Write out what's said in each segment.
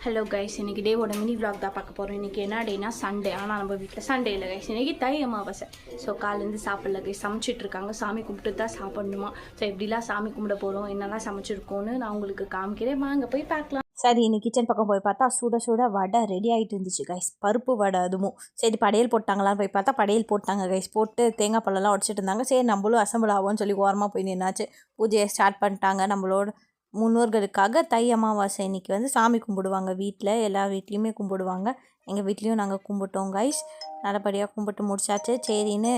Hello guys, இன்றைக்கி டேவோட mini vlog தான் பார்க்க போகிறோம். இன்றைக்கி என்ன டேனா சண்டே. ஆனால் நம்ம வீட்டில் சண்டே இல்லை கைஸ், இன்றைக்கி தை அமாவாசை. ஸோ காலேருந்து சாப்பிடல கைஸ், சமைச்சிட்ருக்காங்க. சாமி கும்பிட்டு தான் சாப்பிடணுமா. ஸோ எப்படிலாம் சாமி கும்பிட போகிறோம், என்னெல்லாம் சமைச்சிருக்கோன்னு நான் உங்களுக்கு காமிக்கிறேன். வாங்க போய் பார்க்கலாம். சரி, இன்னைக்கு கிச்சன் பக்கம் போய் பார்த்தா சுட சுட வடை ரெடி ஆகிட்டு இருந்துச்சு கைஸ். பருப்பு வடை. அதுவும் சரி படையல் போட்டாங்களான்னு போய் பார்த்தா படையல் போட்டாங்க கைஸ். போட்டு தேங்காய் பழம்லாம் உடச்சிட்டு இருந்தாங்க. சரி நம்மளும் அசம்பிள் ஆகும்னு சொல்லி ஓரமாக போய் நின்னாச்சு. பூஜையை ஸ்டார்ட் பண்ணிட்டாங்க. நம்மளோட முன்னோர்களுக்காக தை அமாவாசை இன்னைக்கு வந்து சாமி கும்பிடுவாங்க. வீட்டில் எல்லா வீட்லேயுமே கும்பிடுவாங்க. எங்கள் வீட்லேயும் நாங்கள் கும்பிட்டோம் கைஸ். நல்லபடியாக கும்பிட்டு முடிச்சாச்சு. சரின்னு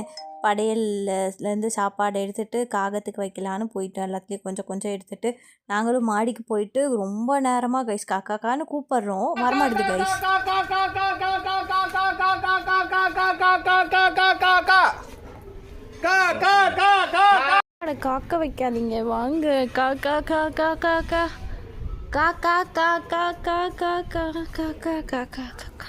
படையல்லேருந்து சாப்பாடு எடுத்துகிட்டு காகத்துக்கு வைக்கலான்னு போயிட்டோம். எல்லாத்துலேயும் கொஞ்சம் கொஞ்சம் எடுத்துகிட்டு நாங்களும் மாடிக்கு போயிட்டு ரொம்ப நேரமாக கைஸ் காக்கான்னு கூப்பிட்றோம். வரமாட்டுது கைஸ். காக்க வைக்காதீங்க, வாங்க. காக்கா காக்கா காக்கா காக்கா காக்கா காக்கா காக்கா காக்கா காக்கா.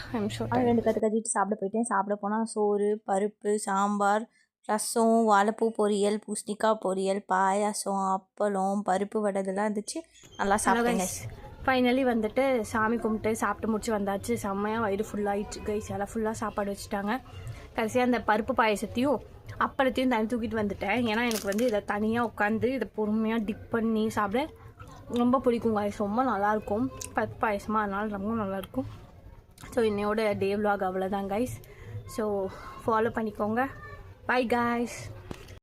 ரெண்டு கத்திட்டு சாப்பிட போயிட்டேன். சாப்பிட போனால் சோறு, பருப்பு, சாம்பார், ரசம், வாழைப்பூ பொரியல், பூசணிக்காய் பொரியல், பாயாசம், அப்பளம், பருப்பு வடை இதெல்லாம் இருந்துச்சு. நல்லா சாப்பிட்டேங்க. ஃபைனலி வந்துட்டு சாமி கும்பிட்டு சாப்பிட்டு முடிச்சு வந்தாச்சு. செம்மையாக வயிறு ஃபுல்லாகிடுச்சு கைஸ். எல்லாம் ஃபுல்லாக சாப்பாடு வச்சுட்டாங்க. கடைசியாக அந்த பருப்பு பாயசத்தையும் அப்பளத்தையும் தனி தூக்கிட்டு வந்துட்டேன். ஏன்னா எனக்கு வந்து இதை தனியாக உட்காந்து இதை பொறுமையாக டிப் பண்ணி சாப்பிட ரொம்ப பிடிக்கும் கைஸ். ரொம்ப நல்லாயிருக்கும் பருப்பு பாயசமாக, அதனால் ரொம்ப நல்லாயிருக்கும். ஸோ இன்னையோட டே விலாக் அவ்வளோதான் கைஸ். ஸோ ஃபாலோ பண்ணிக்கோங்க. Bye guys.